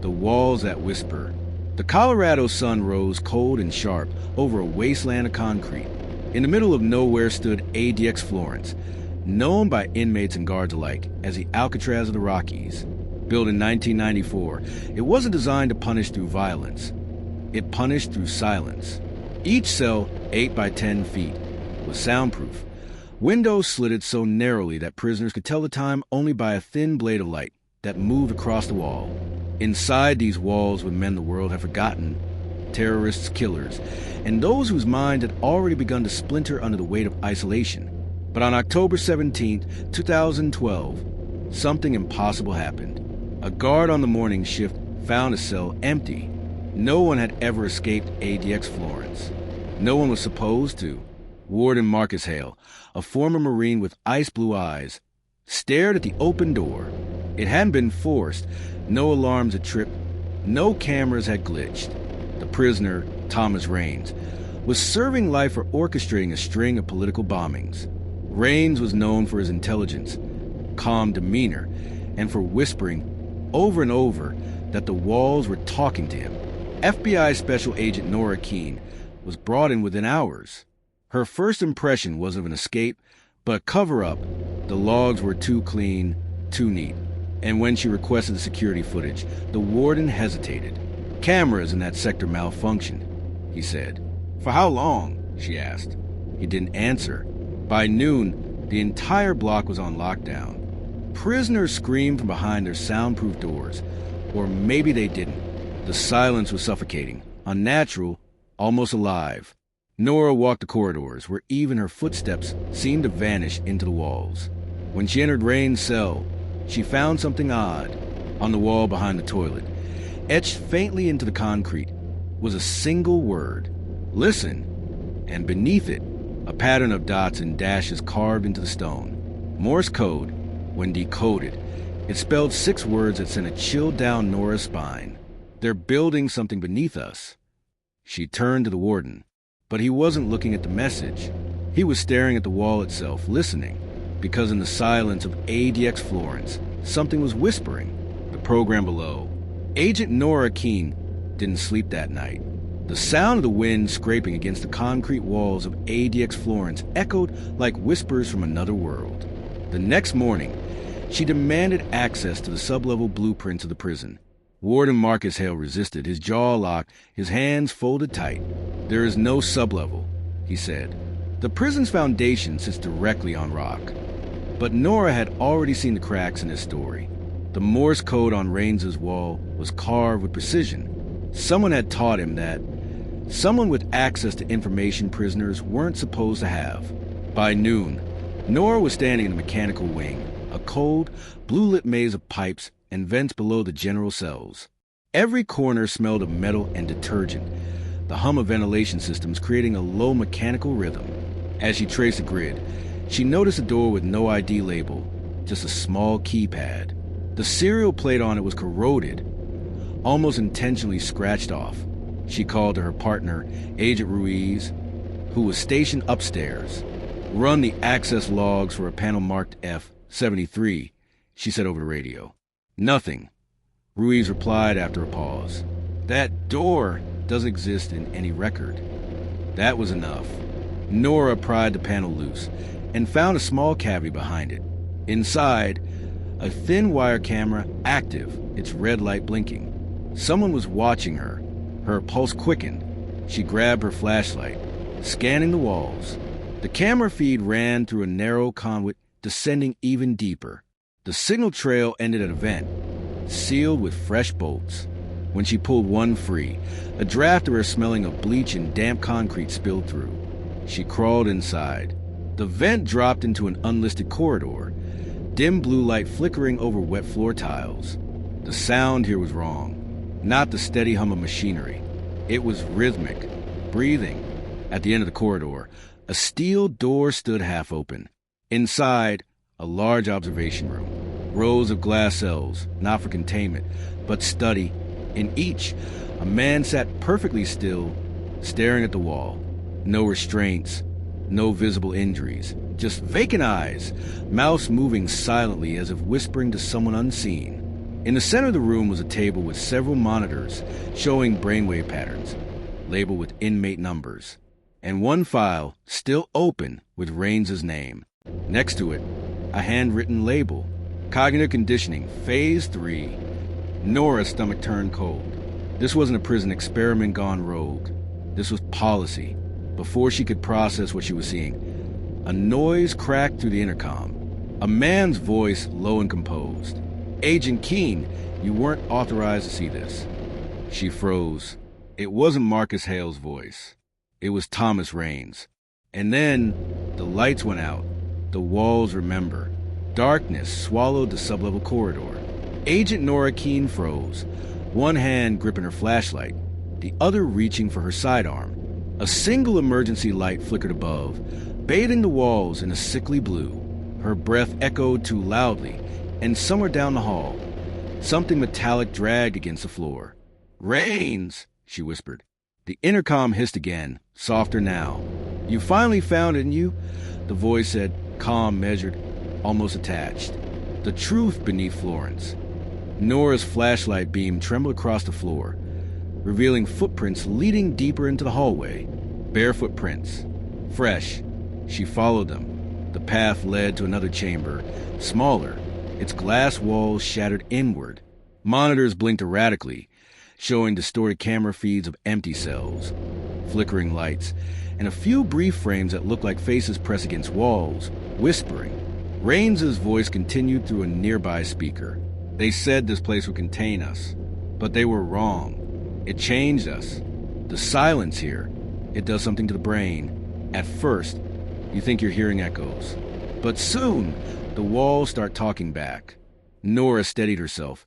The walls that whisper. The Colorado sun rose cold and sharp over a wasteland of concrete. In the middle of nowhere stood ADX Florence, known by inmates and guards alike as the Alcatraz of the Rockies. Built in 1994, it wasn't designed to punish through violence. It punished through silence. Each cell, 8 by 10 feet, was soundproof. Windows slitted so narrowly that prisoners could tell the time only by a thin blade of light that moved across the wall. Inside these walls were men the world had forgotten, terrorists, killers, and those whose minds had already begun to splinter under the weight of isolation. But on October 17, 2012, something impossible happened. A guard on the morning shift found a cell empty. No one had ever escaped ADX Florence. No one was supposed to. Warden Marcus Hale, a former Marine with ice-blue eyes, stared at the open door. It hadn't been forced. No alarms had tripped. No cameras had glitched. The prisoner, Thomas Raines, was serving life for orchestrating a string of political bombings. Raines was known for his intelligence, calm demeanor, and for whispering over and over that the walls were talking to him. FBI Special Agent Nora Keene was brought in within hours. Her first impression was of an escape, but a cover-up. The logs were too clean, too neat. And when she requested the security footage, the warden hesitated. Cameras in that sector malfunctioned, he said. For how long? She asked. He didn't answer. By noon, the entire block was on lockdown. Prisoners screamed from behind their soundproof doors. Or maybe they didn't. The silence was suffocating, unnatural, almost alive. Nora walked the corridors, where even her footsteps seemed to vanish into the walls. When she entered Rain's cell, she found something odd. On the wall behind the toilet, etched faintly into the concrete, was a single word, "Listen," and beneath it, a pattern of dots and dashes carved into the stone. Morse code. When decoded, it spelled 6 words that sent a chill down Nora's spine. "They're building something beneath us." She turned to the warden, but he wasn't looking at the message. He was staring at the wall itself, listening, because in the silence of ADX Florence, something was whispering. The program below. Agent Nora Keene didn't sleep that night. The sound of the wind scraping against the concrete walls of ADX Florence echoed like whispers from another world. The next morning, she demanded access to the sublevel blueprints of the prison. Warden Marcus Hale resisted, his jaw locked, his hands folded tight. "There is no sublevel," he said. "The prison's foundation sits directly on rock." But Nora had already seen the cracks in his story. The Morse code on Raines's wall was carved with precision. Someone had taught him that someone with access to information prisoners weren't supposed to have. By noon, Nora was standing in the mechanical wing, a cold, blue-lit maze of pipes and vents below the general cells. Every corner smelled of metal and detergent, the hum of ventilation systems creating a low mechanical rhythm. As she traced the grid, she noticed a door with no ID label, just a small keypad. The serial plate on it was corroded, almost intentionally scratched off. She called to her partner, Agent Ruiz, who was stationed upstairs. "Run the access logs for a panel marked F-73, she said over the radio. "Nothing," Ruiz replied after a pause. "That door doesn't exist in any record." That was enough. Nora pried the panel loose and found a small cavity behind it. Inside, a thin wire camera active, its red light blinking. Someone was watching her. Her pulse quickened. She grabbed her flashlight, scanning the walls. The camera feed ran through a narrow conduit, descending even deeper. The signal trail ended at a vent, sealed with fresh bolts. When she pulled one free, a draft of her smelling of bleach and damp concrete spilled through. She crawled inside. The vent dropped into an unlisted corridor, dim blue light flickering over wet floor tiles. The sound here was wrong. Not the steady hum of machinery. It was rhythmic, breathing. At the end of the corridor, a steel door stood half open. Inside, a large observation room. Rows of glass cells, not for containment, but study. In each, a man sat perfectly still, staring at the wall. No restraints, no visible injuries, just vacant eyes, mouths moving silently as if whispering to someone unseen. In the center of the room was a table with several monitors showing brainwave patterns, labeled with inmate numbers, and one file still open with Raines's name. Next to it, a handwritten label, Cognitive Conditioning, Phase 3. Nora's stomach turned cold. This wasn't a prison experiment gone rogue. This was policy. Before she could process what she was seeing, a noise cracked through the intercom. A man's voice, low and composed. "Agent Keene, you weren't authorized to see this." She froze. It wasn't Marcus Hale's voice. It was Thomas Raines. And then the lights went out. The walls remember. Darkness swallowed the sublevel corridor. Agent Nora Keene froze, one hand gripping her flashlight, the other reaching for her sidearm. A single emergency light flickered above, bathing the walls in a sickly blue. Her breath echoed too loudly, and somewhere down the hall, something metallic dragged against the floor. "Raines!" she whispered. The intercom hissed again, softer now. "You finally found it, didn't you?" The voice said, calm, measured, almost attached. The truth beneath Florence. Nora's flashlight beam trembled across the floor, revealing footprints leading deeper into the hallway. Bare footprints. Fresh. She followed them. The path led to another chamber, smaller, its glass walls shattered inward. Monitors blinked erratically, showing distorted camera feeds of empty cells, flickering lights, and a few brief frames that looked like faces pressed against walls, whispering. Raines's voice continued through a nearby speaker. "They said this place would contain us, but they were wrong. It changed us. The silence here, it does something to the brain. At first, you think you're hearing echoes. But soon, the walls start talking back." Nora steadied herself,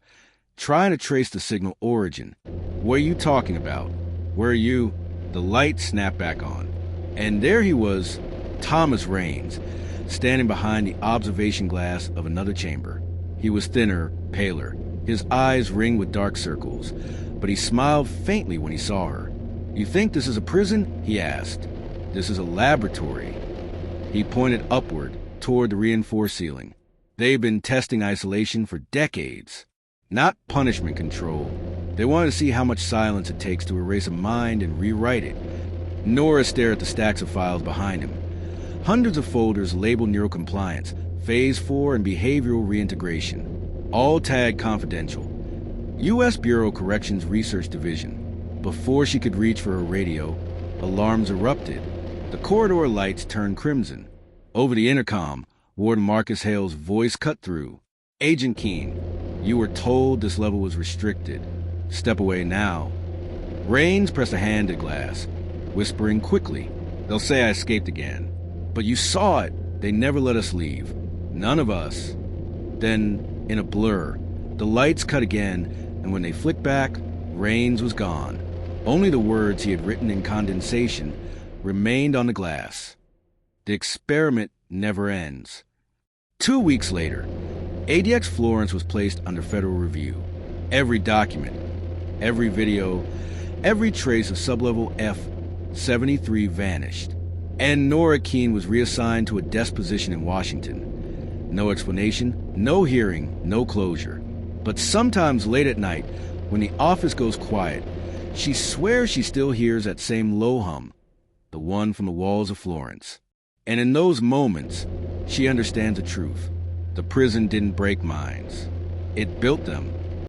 trying to trace the signal origin. "What are you talking about? Where are you?" The light snapped back on. And there he was, Thomas Raines, standing behind the observation glass of another chamber. He was thinner, paler, his eyes ringed with dark circles, but he smiled faintly when he saw her. "You think this is a prison?" he asked. "This is a laboratory." He pointed upward, toward the reinforced ceiling. "They've been testing isolation for decades. Not punishment control. They wanted to see how much silence it takes to erase a mind and rewrite it." Nora stared at the stacks of files behind him. Hundreds of folders labeled neurocompliance, Phase 4, and behavioral reintegration, all tagged confidential. U.S. Bureau of Corrections Research Division. Before she could reach for her radio, alarms erupted. The corridor lights turned crimson. Over the intercom, Warden Marcus Hale's voice cut through. "Agent Keene, you were told this level was restricted. Step away now." Raines pressed a hand to glass, whispering quickly. "They'll say I escaped again. But you saw it. They never let us leave. None of us." Then, in a blur, the lights cut again, and when they flicked back, Raines was gone. Only the words he had written in condensation remained on the glass. The experiment never ends. 2 weeks later, ADX Florence was placed under federal review. Every document, every video, every trace of sublevel F-73 vanished. And Nora Keene was reassigned to a desk position in Washington. No explanation, no hearing, no closure. But sometimes late at night, when the office goes quiet, she swears she still hears that same low hum, the one from the walls of Florence. And in those moments, she understands the truth. The prison didn't break minds. It built them.